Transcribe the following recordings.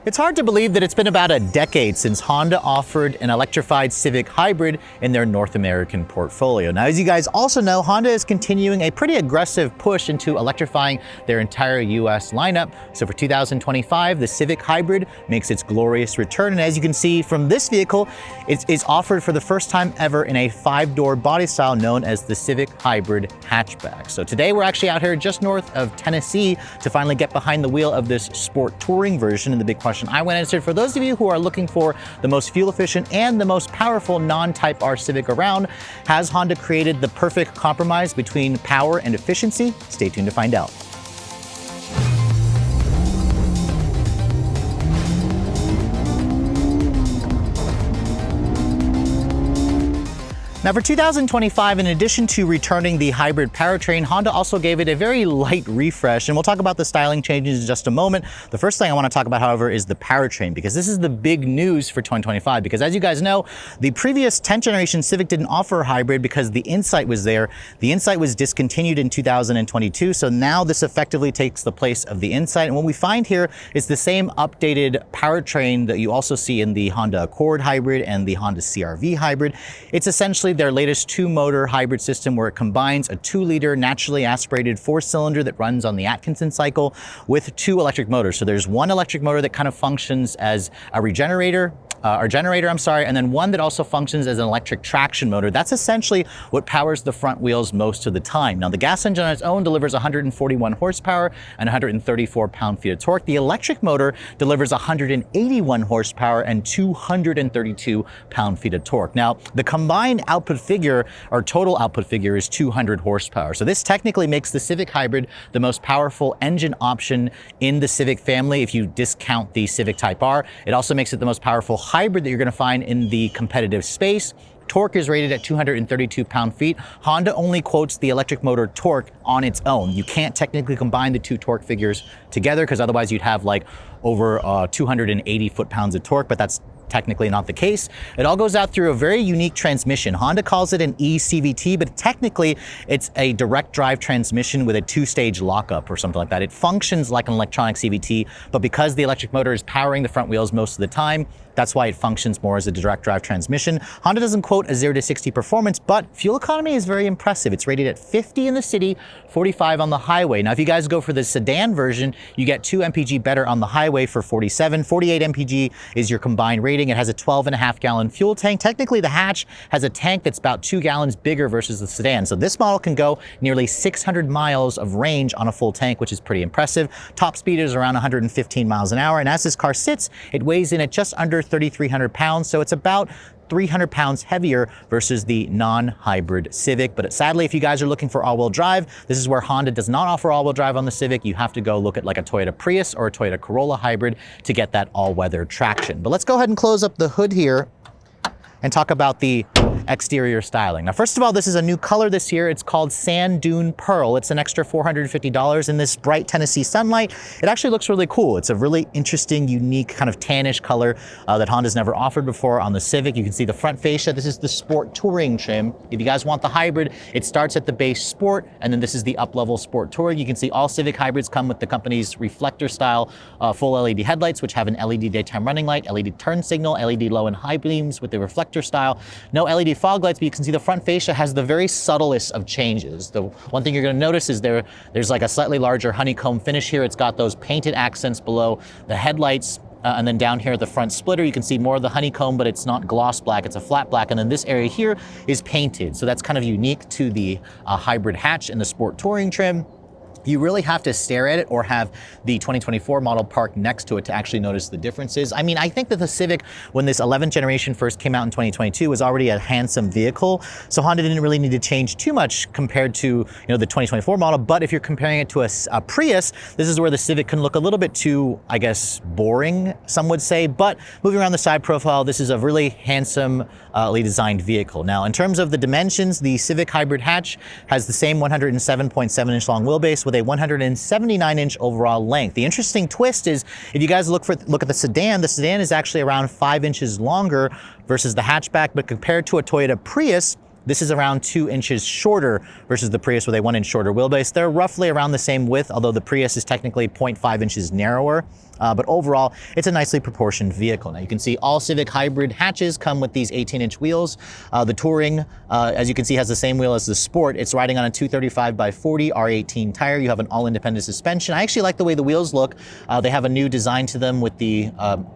It's hard to believe that it's been about a decade since Honda offered an electrified Civic Hybrid in their North American portfolio. Now, as you guys also know, Honda is continuing a pretty aggressive push into electrifying their entire US lineup. So for 2025, the Civic Hybrid makes its glorious return. And as you can see from this vehicle, it's offered for the first time ever in a 5-door body style known as the Civic Hybrid Hatchback. So today we're actually out here just north of Tennessee to finally get behind the wheel of this sport touring version. And the big question I went and answered, for those of you who are looking for the most fuel efficient and the most powerful non-Type R Civic around, has Honda created the perfect compromise between power and efficiency? Stay tuned to find out. Now for 2025, in addition to returning the hybrid powertrain, Honda also gave it a very light refresh, and we'll talk about the styling changes in just a moment. The first thing I want to talk about, however, is the powertrain, because this is the big news for 2025, because as you guys know, the previous 10th generation Civic didn't offer a hybrid because the Insight was there. The Insight was discontinued in 2022, so now this effectively takes the place of the Insight, and what we find here is the same updated powertrain that you also see in the Honda Accord hybrid and the Honda CR-V hybrid. It's essentially their latest 2-motor hybrid system where it combines a 2-liter naturally aspirated 4-cylinder that runs on the Atkinson cycle with 2 electric motors. So there's one electric motor that kind of functions as a generator, and then one that also functions as an electric traction motor. That's essentially what powers the front wheels most of the time. Now, the gas engine on its own delivers 141 horsepower and 134 pound-feet of torque. The electric motor delivers 181 horsepower and 232 pound-feet of torque. Now, the combined output figure, or total output figure, is 200 horsepower. So this technically makes the Civic Hybrid the most powerful engine option in the Civic family if you discount the Civic Type R. It also makes it the most powerful hybrid that you're going to find in the competitive space. Torque is rated at 232 pound-feet. Honda only quotes the electric motor torque on its own. You can't technically combine the two torque figures together because otherwise you'd have like over 280 foot-pounds of torque, but that's technically not the case. It all goes out through a very unique transmission. Honda calls it an eCVT, but technically it's a direct drive transmission with a 2-stage lockup or something like that. It functions like an electronic CVT, but because the electric motor is powering the front wheels most of the time, that's why it functions more as a direct drive transmission. Honda doesn't quote a 0 to 60 performance, but fuel economy is very impressive. It's rated at 50 in the city, 45 on the highway. Now, if you guys go for the sedan version, you get 2 mpg better on the highway for 47. 48 mpg is your combined rating. It has a 12.5 gallon fuel tank. Technically, the hatch has a tank that's about 2 gallons bigger versus the sedan. So this model can go nearly 600 miles of range on a full tank, which is pretty impressive. Top speed is around 115 miles an hour. And as this car sits, it weighs in at just under 3,300 pounds. So it's about 300 pounds heavier versus the non-hybrid Civic. But sadly, if you guys are looking for all-wheel drive, this is where Honda does not offer all-wheel drive on the Civic. You have to go look at like a Toyota Prius or a Toyota Corolla hybrid to get that all-weather traction. But let's go ahead and close up the hood here and talk about the exterior styling. Now, first of all, this is a new color this year. It's called Sand Dune Pearl. It's an extra $450 in this bright Tennessee sunlight. It actually looks really cool. It's a really interesting, unique kind of tannish color that Honda's never offered before on the Civic. You can see the front fascia. This is the Sport Touring trim. If you guys want the hybrid, it starts at the base Sport, and then this is the up-level Sport Touring. You can see all Civic hybrids come with the company's reflector style full LED headlights, which have an LED daytime running light, LED turn signal, LED low and high beams with the reflector style. No LED fog lights, but you can see the front fascia has the very subtlest of changes. The one thing you're going to notice is there's like a slightly larger honeycomb finish here. It's got those painted accents below the headlights. And then down here at the front splitter, you can see more of the honeycomb, but it's not gloss black, it's a flat black. And then this area here is painted. So that's kind of unique to the hybrid hatch and the Sport Touring trim. You really have to stare at it or have the 2024 model parked next to it to actually notice the differences. I mean, I think that the Civic, when this 11th generation first came out in 2022, was already a handsome vehicle. So Honda didn't really need to change too much compared to the 2024 model. But if you're comparing it to a Prius, this is where the Civic can look a little bit too, I guess, boring, some would say. But moving around the side profile, this is a really handsomely designed vehicle. Now, in terms of the dimensions, the Civic Hybrid Hatch has the same 107.7-inch long wheelbase with a 179-inch overall length. The interesting twist is, if you guys look at the sedan is actually around 5 inches longer versus the hatchback, but compared to a Toyota Prius, This is around 2 inches shorter versus the Prius with a 1 inch shorter wheelbase. They're roughly around the same width, although the Prius is technically 0.5 inches narrower. But overall, it's a nicely proportioned vehicle. Now you can see all Civic hybrid hatches come with these 18-inch wheels. The Touring, as you can see, has the same wheel as the Sport. It's riding on a 235/40 R18 tire. You have an all-independent suspension. I actually like the way the wheels look. They have a new design to them with the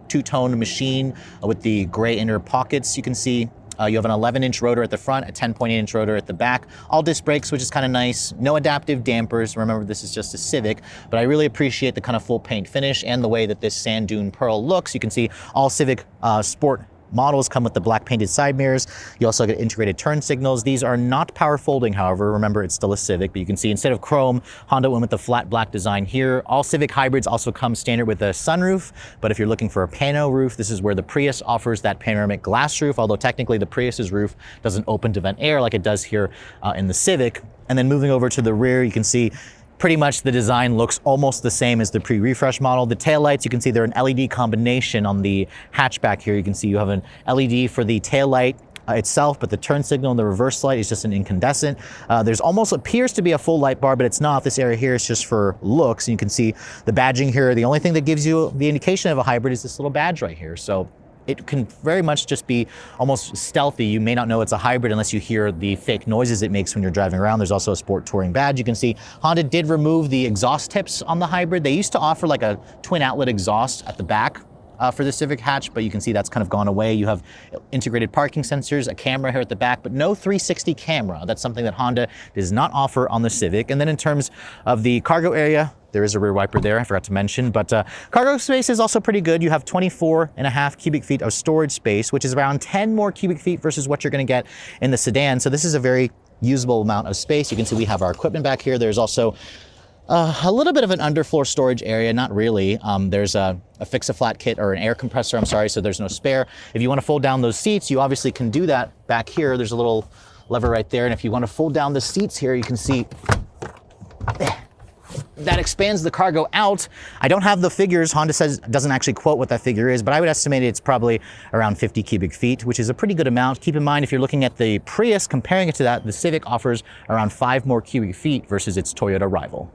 two-tone machine with the gray inner pockets. You can see you have an 11-inch rotor at the front, a 10.8-inch rotor at the back, all disc brakes, which is kind of nice. No adaptive dampers. Remember, this is just a Civic, but I really appreciate the kind of full paint finish and the way that this sand dune pearl looks. You can see all Civic Sport models come with the black painted side mirrors. You also get integrated turn signals. These are not power folding, however. Remember, it's still a Civic, but you can see instead of chrome, Honda went with the flat black design here. All Civic hybrids also come standard with a sunroof, but if you're looking for a pano roof, this is where the Prius offers that panoramic glass roof, although technically the Prius's roof doesn't open to vent air like it does here in the Civic. And then moving over to the rear, you can see pretty much the design looks almost the same as the pre-refresh model. The taillights, you can see they're an LED combination on the hatchback here. You can see you have an LED for the taillight itself, but the turn signal and the reverse light is just an incandescent. There's almost appears to be a full light bar, but it's not. This area here is just for looks. And you can see the badging here. The only thing that gives you the indication of a hybrid is this little badge right here. So it can very much just be almost stealthy. You may not know it's a hybrid unless you hear the fake noises it makes when you're driving around. There's also a Sport Touring badge. You can see Honda did remove the exhaust tips on the hybrid. They used to offer like a twin outlet exhaust at the back for the Civic hatch, but you can see that's kind of gone away. You have integrated parking sensors, a camera here at the back, but no 360 camera. That's something that Honda does not offer on the Civic. And then in terms of the cargo area, there is a rear wiper there, I forgot to mention, but cargo space is also pretty good. You have 24.5 cubic feet of storage space, which is around 10 more cubic feet versus what you're gonna get in the sedan. So this is a very usable amount of space. You can see we have our equipment back here. There's also a little bit of an underfloor storage area, not really. There's a fix-a-flat kit or an air compressor, I'm sorry, so there's no spare. If you wanna fold down those seats, you obviously can do that back here. There's a little lever right there, and if you wanna fold down the seats here, you can see that expands the cargo out. I don't have the figures. Honda says doesn't actually quote what that figure is, but I would estimate it's probably around 50 cubic feet, which is a pretty good amount. Keep in mind, if you're looking at the Prius, comparing it to that, the Civic offers around 5 more cubic feet versus its Toyota rival.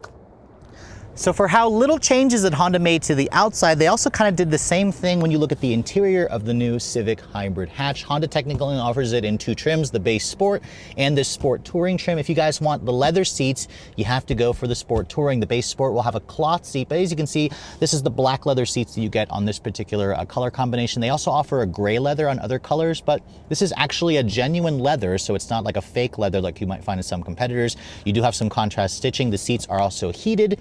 So for how little changes that Honda made to the outside, they also kind of did the same thing when you look at the interior of the new Civic hybrid hatch. Honda technically offers it in 2 trims, the base Sport and the Sport Touring trim. If you guys want the leather seats, you have to go for the Sport Touring. The base Sport will have a cloth seat, but as you can see, this is the black leather seats that you get on this particular color combination. They also offer a gray leather on other colors, but this is actually a genuine leather, so it's not like a fake leather like you might find in some competitors. You do have some contrast stitching. The seats are also heated,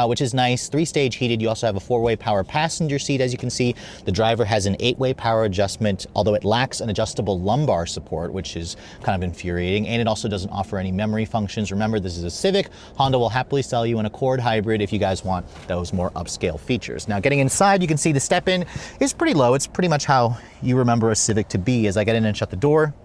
which is nice. 3-stage heated. You also have a 4-way power passenger seat. As you can see, the driver has an 8-way power adjustment, although it lacks an adjustable lumbar support, which is kind of infuriating. And it also doesn't offer any memory functions. Remember, this is a Civic. Honda will happily sell you an Accord hybrid if you guys want those more upscale features. Now, getting inside, you can see the step-in is pretty low. It's pretty much how you remember a Civic to be. As I get in and shut the door,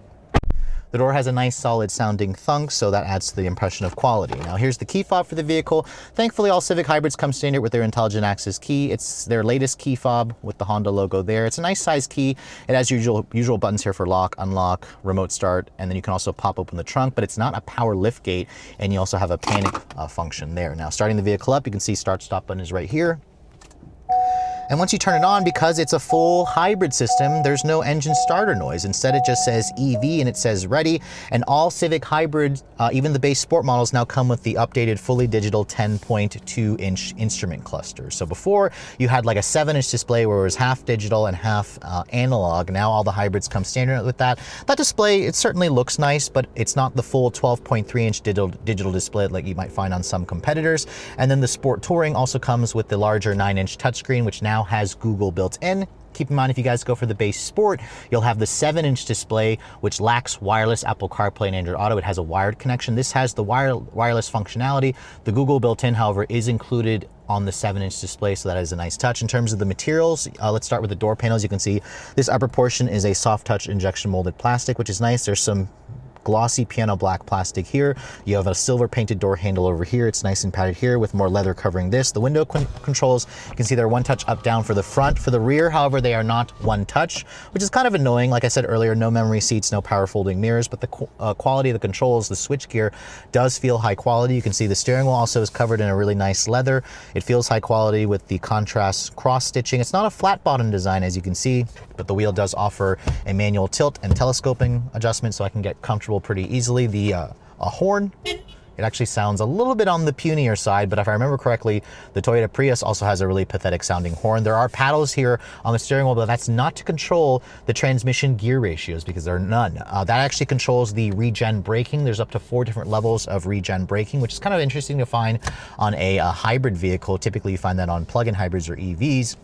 the door has a nice solid sounding thunk, so that adds to the impression of quality. Now here's the key fob for the vehicle. Thankfully, all Civic hybrids come standard with their intelligent access key. It's their latest key fob with the Honda logo there. It's a nice size key. It has usual buttons here for lock, unlock, remote start, and then you can also pop open the trunk, but it's not a power lift gate, and you also have a panic function there. Now starting the vehicle up, you can see start stop button is right here. And once you turn it on, because it's a full hybrid system, there's no engine starter noise. Instead, it just says EV and it says ready. And all Civic hybrids, even the base Sport models, now come with the updated fully digital 10.2-inch instrument cluster. So before, you had like a 7-inch display where it was half digital and half analog. Now all the hybrids come standard with that. That display, it certainly looks nice, but it's not the full 12.3-inch digital display like you might find on some competitors. And then the Sport Touring also comes with the larger 9-inch touchscreen, which now has Google built in. Keep in mind, if you guys go for the base Sport, you'll have the 7-inch display, which lacks wireless Apple CarPlay and Android Auto. It has a wired connection. This has the wireless functionality. The Google built in, however, is included on the 7-inch display, so that is a nice touch. In terms of the materials, let's start with the door panels. You can see this upper portion is a soft touch injection molded plastic, which is nice. There's some glossy piano black plastic here. You have a silver painted door handle over here. It's nice and padded here with more leather covering this. The window controls, you can see they're one touch up down for the front. For the rear, however, they are not one touch, which is kind of annoying. Like I said earlier, no memory seats, no power folding mirrors, but the quality of the controls, the switch gear does feel high quality. You can see the steering wheel also is covered in a really nice leather. It feels high quality with the contrast cross stitching. It's not a flat bottom design, as you can see, but the wheel does offer a manual tilt and telescoping adjustment, so I can get comfortable pretty easily. The a horn, it actually sounds a little bit on the punier side, but if I remember correctly, the Toyota Prius also has a really pathetic sounding horn. There are paddles here on the steering wheel, but that's not to control the transmission gear ratios because there are none. That actually controls the regen braking. There's up to 4 different levels of regen braking, which is kind of interesting to find on a hybrid vehicle. Typically you find that on plug-in hybrids or EVs.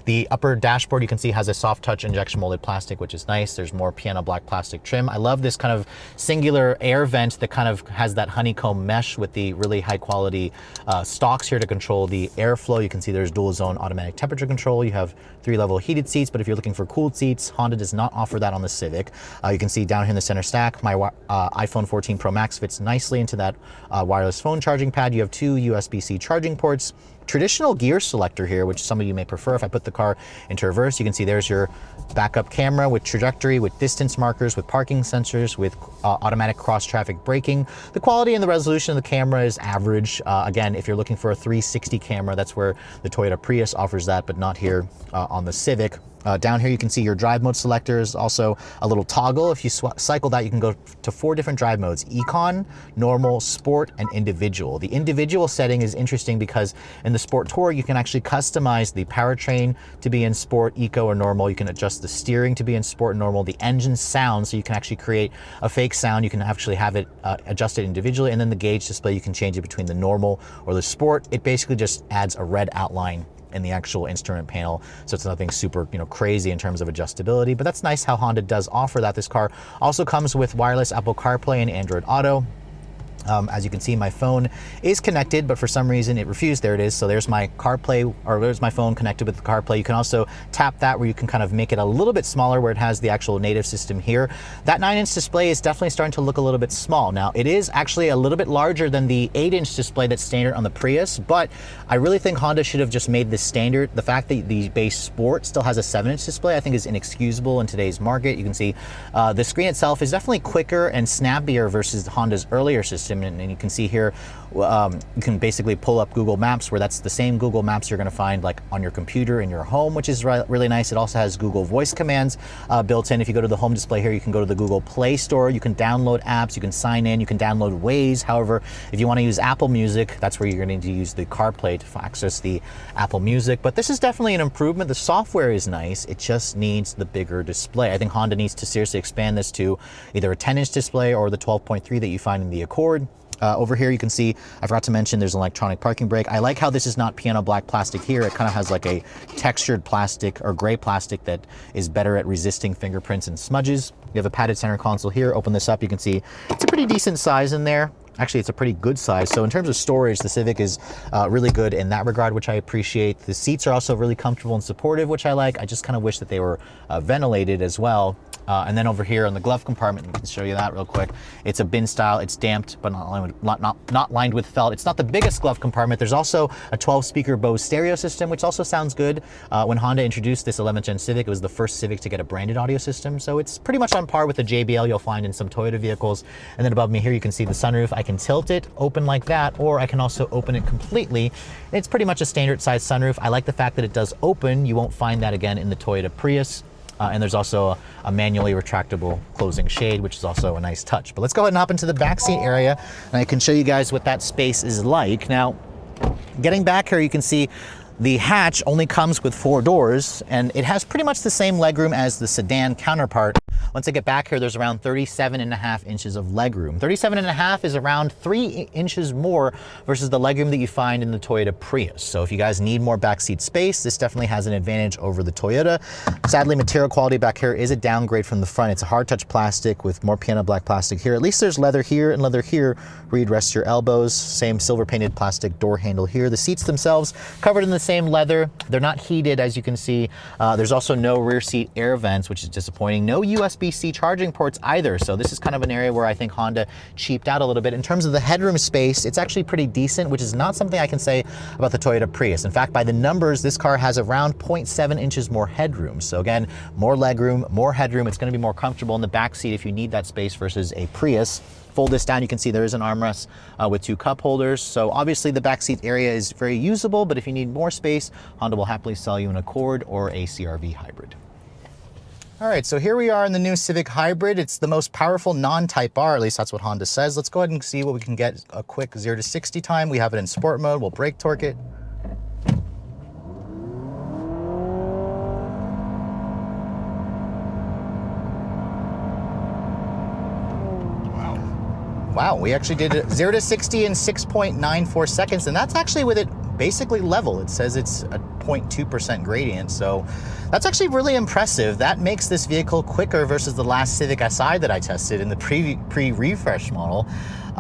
The upper dashboard, you can see, has a soft touch injection molded plastic, which is nice. There's more piano black plastic trim. I love this kind of singular air vent that kind of has that honeycomb mesh with the really high quality stalks here to control the airflow. You can see there's dual zone automatic temperature control. You have 3-level heated seats, but if you're looking for cooled seats, Honda does not offer that on the Civic. You can see down here in the center stack, my iPhone 14 Pro Max fits nicely into that wireless phone charging pad. You have 2 USB-C charging ports. Traditional gear selector here, which some of you may prefer. If I put the car into reverse, you can see there's your backup camera with trajectory, with distance markers, with parking sensors, with automatic cross-traffic braking. The quality and the resolution of the camera is average. Again, if you're looking for a 360 camera, that's where the Toyota Prius offers that, but not here on the Civic. Down here you can see your drive mode selectors, also a little toggle. If you cycle that, you can go to 4 different drive modes: Econ, Normal, Sport, and Individual. The Individual setting is interesting because in the Sport Tour, you can actually customize the powertrain to be in Sport, Eco, or Normal. You can adjust the steering to be in Sport and Normal, the engine sound, so you can actually create a fake sound. You can actually have it adjusted individually, and then the gauge display, you can change it between the Normal or the Sport. It basically just adds a red outline in the actual instrument panel, so it's nothing super crazy in terms of adjustability, but that's nice how Honda does offer that. This car also comes with wireless Apple CarPlay and Android Auto. As you can see, my phone is connected, but for some reason it refused. There it is. So there's my CarPlay, or there's my phone connected with the CarPlay. You can also tap that where you can kind of make it a little bit smaller where it has the actual native system here. That 9-inch display is definitely starting to look a little bit small. Now, it is actually a little bit larger than the 8-inch display that's standard on the Prius, but I really think Honda should have just made this standard. The fact that the base Sport still has a 7-inch display, I think, is inexcusable in today's market. You can see the screen itself is definitely quicker and snappier versus Honda's earlier system. And you can see here, you can basically pull up Google Maps, where that's the same Google Maps you're going to find like on your computer in your home, which is really nice. It also has Google voice commands built in. If you go to the home display here, you can go to the Google Play Store. You can download apps, you can sign in, you can download Waze. However, if you want to use Apple Music, that's where you're going to need to use the CarPlay to access the Apple Music. But this is definitely an improvement. The software is nice. It just needs the bigger display. I think Honda needs to seriously expand this to either a 10-inch display or the 12.3 that you find in the Accord. Over here you can see, I forgot to mention, there's an electronic parking brake. I like how this is not piano black plastic here. It kind of has like a textured plastic or gray plastic that is better at resisting fingerprints and smudges. You have a padded center console here. Open this up, you can see it's a pretty decent size in there. Actually, it's a pretty good size. So in terms of storage, the Civic is really good in that regard, which I appreciate. The seats are also really comfortable and supportive, which I like. I just kind of wish that they were ventilated as well. And then over here on the glove compartment, I can show you that real quick. It's a bin style, it's damped, but not lined with felt. It's not the biggest glove compartment. There's also a 12-speaker Bose stereo system, which also sounds good. When Honda introduced this 11th gen Civic, it was the first Civic to get a branded audio system. So it's pretty much on par with the JBL you'll find in some Toyota vehicles. And then above me here, you can see the sunroof. I can tilt it open like that, or I can also open it completely. It's pretty much a standard size sunroof. I like the fact that it does open. You won't find that again in the Toyota Prius. And there's also a manually retractable closing shade, which is also a nice touch. But let's go ahead and hop into the backseat area, and I can show you guys what that space is like. Now, getting back here, you can see the hatch only comes with 4 doors, and it has pretty much the same legroom as the sedan counterpart. Once I get back here, there's around 37.5 inches of legroom. 37.5 is around 3 inches more versus the legroom that you find in the Toyota Prius. So if you guys need more backseat space, this definitely has an advantage over the Toyota. Sadly, material quality back here is a downgrade from the front. It's a hard touch plastic with more piano black plastic here. At least there's leather here and leather here where you'd rest your elbows. Same silver painted plastic door handle here. The seats themselves covered in the same leather. They're not heated, as you can see. There's also no rear seat air vents, which is disappointing. No USB USB-C charging ports either. So this is kind of an area where I think Honda cheaped out a little bit. In terms of the headroom space, it's actually pretty decent, which is not something I can say about the Toyota Prius. In fact, by the numbers, this car has around 0.7 inches more headroom. So again, more legroom, more headroom. It's going to be more comfortable in the back seat if you need that space versus a Prius. Fold this down, you can see there is an armrest with 2 cup holders. So obviously the backseat area is very usable, but if you need more space, Honda will happily sell you an Accord or a CR-V hybrid. All right, so here we are in the new Civic Hybrid. It's the most powerful non-Type R, at least that's what Honda says. Let's go ahead and see what we can get a quick 0 to 60 time. We have it in sport mode. We'll brake torque it. Wow, we actually did 0 to 60 in 6.94 seconds, and that's actually with it basically level. It says it's a 0.2% gradient, so that's actually really impressive. That makes this vehicle quicker versus the last Civic Si that I tested in the pre-refresh model,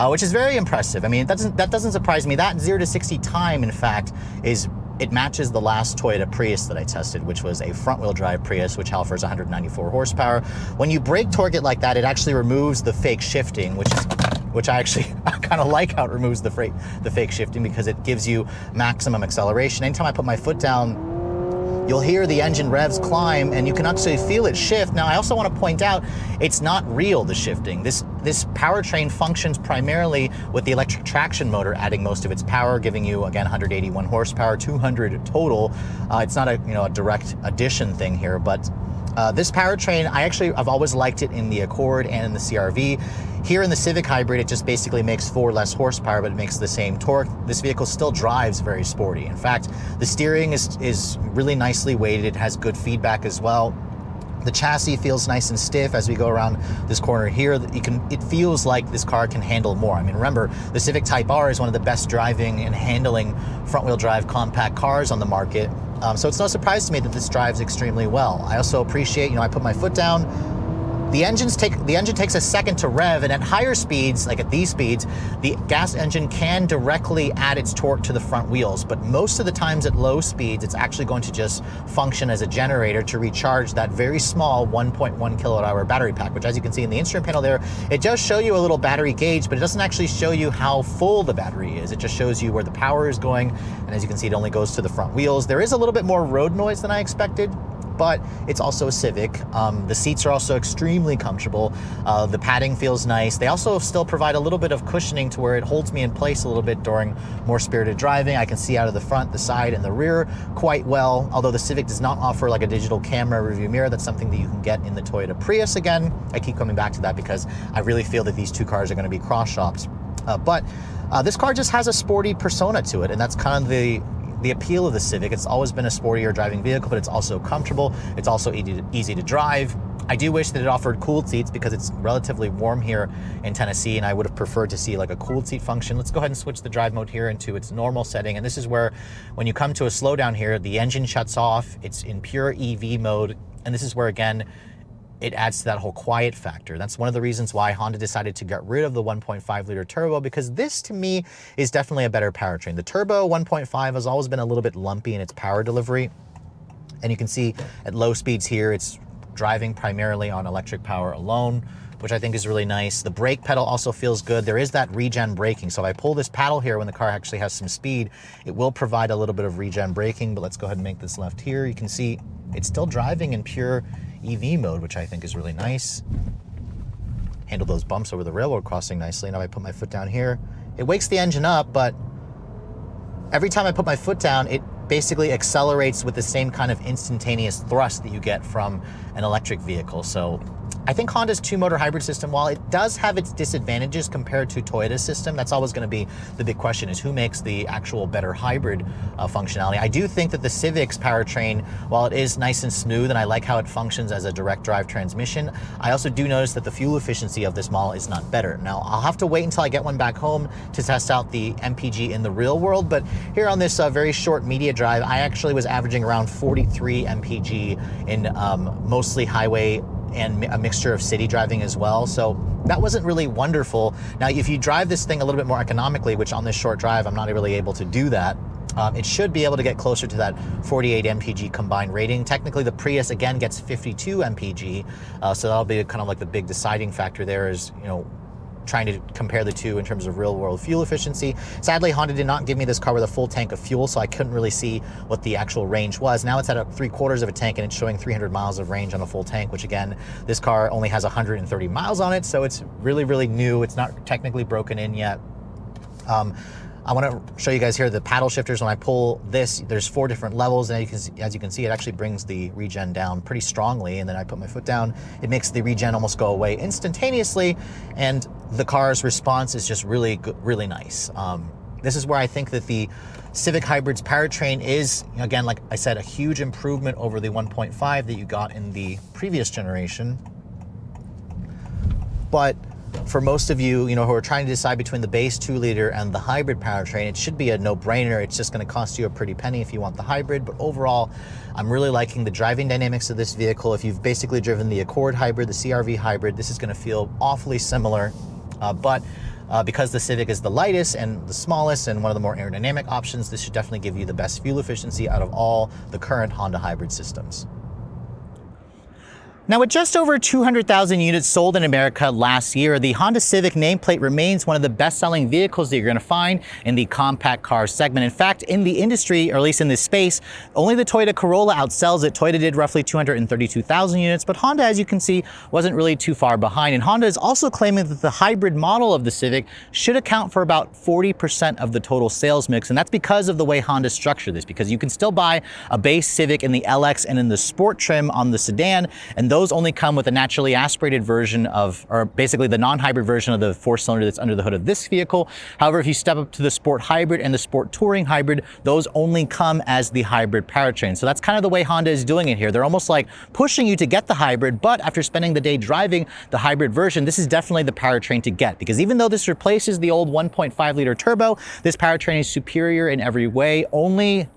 which is very impressive. I mean, that doesn't surprise me. That 0 to 60 time, in fact, it matches the last Toyota Prius that I tested, which was a front-wheel drive Prius, which offers 194 horsepower. When you brake torque it like that, it actually removes the fake shifting, which I kind of like how it removes the fake shifting, because it gives you maximum acceleration. Anytime I put my foot down, you'll hear the engine revs climb, and you can actually feel it shift. Now, I also want to point out, it's not real, the shifting. This powertrain functions primarily with the electric traction motor adding most of its power, giving you, again, 181 horsepower, 200 total. It's not a direct addition thing here, but this powertrain, I've always liked it in the Accord and in the CR-V. Here in the Civic Hybrid, it just basically makes 4 less horsepower, but it makes the same torque. This vehicle still drives very sporty. In fact, the steering is really nicely weighted. It has good feedback as well. The chassis feels nice and stiff as we go around this corner here. It feels like this car can handle more. I mean, remember, the Civic Type R is one of the best driving and handling front-wheel drive compact cars on the market. So it's no surprise to me that this drives extremely well. I also appreciate, I put my foot down. The engine takes a second to rev, and at higher speeds, like at these speeds, the gas engine can directly add its torque to the front wheels, but most of the times at low speeds, it's actually going to just function as a generator to recharge that very small 1.1 kilowatt hour battery pack, which, as you can see in the instrument panel there, it does show you a little battery gauge, but it doesn't actually show you how full the battery is. It just shows you where the power is going, and as you can see, it only goes to the front wheels. There is a little bit more road noise than I expected, but it's also a Civic. The seats are also extremely comfortable. The padding feels nice. They also still provide a little bit of cushioning to where it holds me in place a little bit during more spirited driving. I can see out of the front, the side, and the rear quite well, although the Civic does not offer like a digital camera review mirror. That's something that you can get in the Toyota Prius. Again, I keep coming back to that because I really feel that these two cars are going to be cross shops. But this car just has a sporty persona to it, and that's kind of the appeal of the Civic. It's always been a sportier driving vehicle, but it's also comfortable. It's also easy to drive. I do wish that it offered cooled seats because it's relatively warm here in Tennessee, and I would have preferred to see like a cooled seat function. Let's go ahead and switch the drive mode here into its normal setting. And this is where, when you come to a slowdown here, the engine shuts off. It's in pure EV mode. And this is where, again, it adds to that whole quiet factor. That's one of the reasons why Honda decided to get rid of the 1.5 liter turbo, because this to me is definitely a better powertrain. The turbo 1.5 has always been a little bit lumpy in its power delivery. And you can see at low speeds here, it's driving primarily on electric power alone, which I think is really nice. The brake pedal also feels good. There is that regen braking. So if I pull this paddle here when the car actually has some speed, it will provide a little bit of regen braking, but let's go ahead and make this left here. You can see it's still driving in pure EV mode, which I think is really nice. Handle those bumps over the railroad crossing nicely. Now I put my foot down here. It wakes the engine up, but every time I put my foot down, it basically accelerates with the same kind of instantaneous thrust that you get from an electric vehicle. So I think Honda's two-motor hybrid system, while it does have its disadvantages compared to Toyota's system, that's always going to be the big question, is who makes the actual better hybrid functionality. I do think that the Civic's powertrain, while it is nice and smooth, and I like how it functions as a direct drive transmission, I also do notice that the fuel efficiency of this model is not better. Now, I'll have to wait until I get one back home to test out the MPG in the real world, but here on this very short media drive, I actually was averaging around 43 MPG in mostly highway and a mixture of city driving as well. So that wasn't really wonderful. Now, if you drive this thing a little bit more economically, which on this short drive, I'm not really able to do that, It should be able to get closer to that 48 mpg combined rating. Technically, the Prius again gets 52 mpg, so that'll be kind of like the big deciding factor there is, you know, trying to compare the two in terms of real world fuel efficiency. Sadly, Honda did not give me this car with a full tank of fuel, so I couldn't really see what the actual range was. Now it's at 3/4 of a tank and it's showing 300 miles of range on a full tank, which again, this car only has 130 miles on it, so it's really, really new. It's not technically broken in yet. I want to show you guys here the paddle shifters. When I pull this, there's 4 different levels, and as you can see, it actually brings the regen down pretty strongly, and then I put my foot down, it makes the regen almost go away instantaneously, and the car's response is just really good, really nice. This is where I think that the Civic Hybrid's powertrain is, again, like I said, a huge improvement over the 1.5 that you got in the previous generation. But for most of you, who are trying to decide between the base 2-liter and the hybrid powertrain, it should be a no-brainer. It's just going to cost you a pretty penny if you want the hybrid. But overall, I'm really liking the driving dynamics of this vehicle. If you've basically driven the Accord hybrid, the CR-V hybrid, this is going to feel awfully similar. Because the Civic is the lightest and the smallest and one of the more aerodynamic options, this should definitely give you the best fuel efficiency out of all the current Honda hybrid systems. Now, with just over 200,000 units sold in America last year, the Honda Civic nameplate remains one of the best-selling vehicles that you're going to find in the compact car segment. In fact, in the industry, or at least in this space, only the Toyota Corolla outsells it. Toyota did roughly 232,000 units, but Honda, as you can see, wasn't really too far behind. And Honda is also claiming that the hybrid model of the Civic should account for about 40% of the total sales mix, and that's because of the way Honda structured this, because you can still buy a base Civic in the LX and in the Sport trim on the sedan, and those only come with a naturally aspirated version of, or basically the non-hybrid version of the 4-cylinder that's under the hood of this vehicle. However, if you step up to the Sport Hybrid and the Sport Touring Hybrid, those only come as the hybrid powertrain. So that's kind of the way Honda is doing it here. They're almost like pushing you to get the hybrid, but after spending the day driving the hybrid version, this is definitely the powertrain to get, because even though this replaces the old 1.5-liter turbo, this powertrain is superior in every way. Only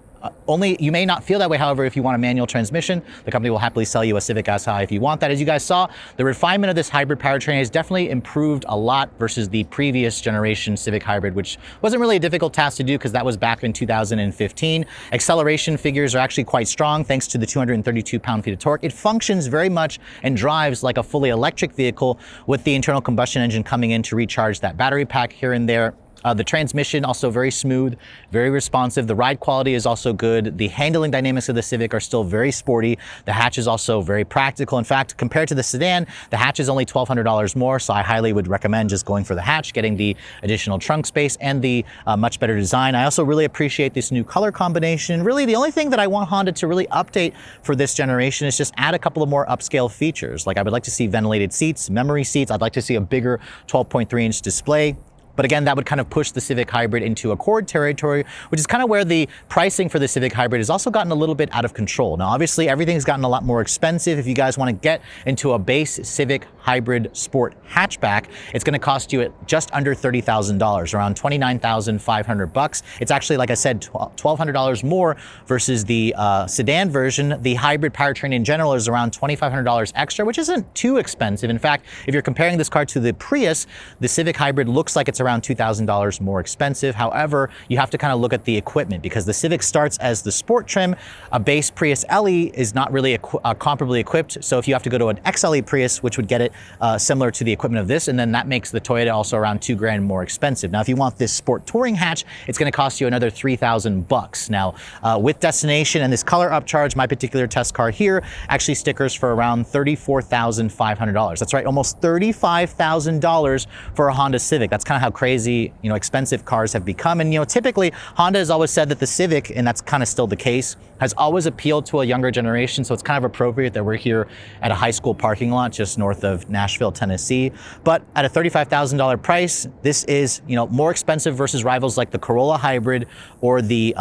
you may not feel that way, however, if you want a manual transmission. The company will happily sell you a Civic Si if you want that. As you guys saw, the refinement of this hybrid powertrain has definitely improved a lot versus the previous generation Civic Hybrid, which wasn't really a difficult task to do because that was back in 2015. Acceleration figures are actually quite strong thanks to the 232 pound-feet of torque. It functions very much and drives like a fully electric vehicle with the internal combustion engine coming in to recharge that battery pack here and there. The transmission also very smooth, very responsive. The ride quality is also good. The handling dynamics of the Civic are still very sporty. The hatch is also very practical. In fact, compared to the sedan, the hatch is only $1,200 more, so I highly would recommend just going for the hatch, getting the additional trunk space and the much better design. I also really appreciate this new color combination. Really, the only thing that I want Honda to really update for this generation is just add a couple of more upscale features. Like I would like to see ventilated seats, memory seats. I'd like to see a bigger 12.3-inch display. But again, that would kind of push the Civic Hybrid into Accord territory, which is kind of where the pricing for the Civic Hybrid has also gotten a little bit out of control. Now, obviously, everything's gotten a lot more expensive. If you guys want to get into a base Civic Hybrid Sport hatchback, it's going to cost you at just under $30,000, around $29,500. It's actually, like I said, $1,200 more versus the sedan version. The hybrid powertrain in general is around $2,500 extra, which isn't too expensive. In fact, if you're comparing this car to the Prius, the Civic Hybrid looks like it's around $2,000 more expensive. However, you have to kind of look at the equipment, because the Civic starts as the Sport trim. A base Prius LE is not really comparably equipped. So if you have to go to an XLE Prius, which would get it similar to the equipment of this, and then that makes the Toyota also around $2,000 more expensive. Now, if you want this Sport Touring hatch, it's going to cost you another $3,000. Now, with destination and this color upcharge, my particular test car here actually stickers for around $34,500. That's right, almost $35,000 for a Honda Civic. That's kind of how crazy, expensive cars have become. And, typically Honda has always said that the Civic, and that's kind of still the case, has always appealed to a younger generation. So it's kind of appropriate that we're here at a high school parking lot just north of Nashville, Tennessee. But at a $35,000 price, this is, more expensive versus rivals like the Corolla Hybrid or the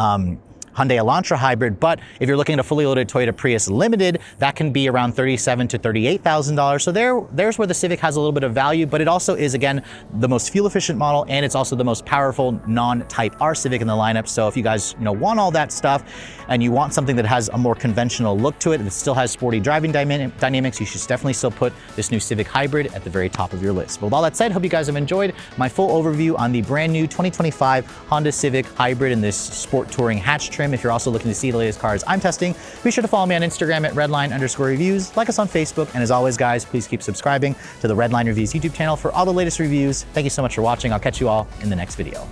Hyundai Elantra hybrid, but if you're looking at a fully loaded Toyota Prius Limited, that can be around $37,000 to $38,000. So there's where the Civic has a little bit of value, but it also is, again, the most fuel efficient model, and it's also the most powerful non-Type R Civic in the lineup. So if you guys, want all that stuff and you want something that has a more conventional look to it, and it still has sporty driving dynamics, you should definitely still put this new Civic Hybrid at the very top of your list. But with all that said, hope you guys have enjoyed my full overview on the brand new 2025 Honda Civic Hybrid in this sport touring hatch trim. If you're also looking to see the latest cars I'm testing, be sure to follow me on Instagram at redline_reviews, like us on Facebook, and as always, guys, please keep subscribing to the Redline Reviews YouTube channel for all the latest reviews. Thank you so much for watching. I'll catch you all in the next video.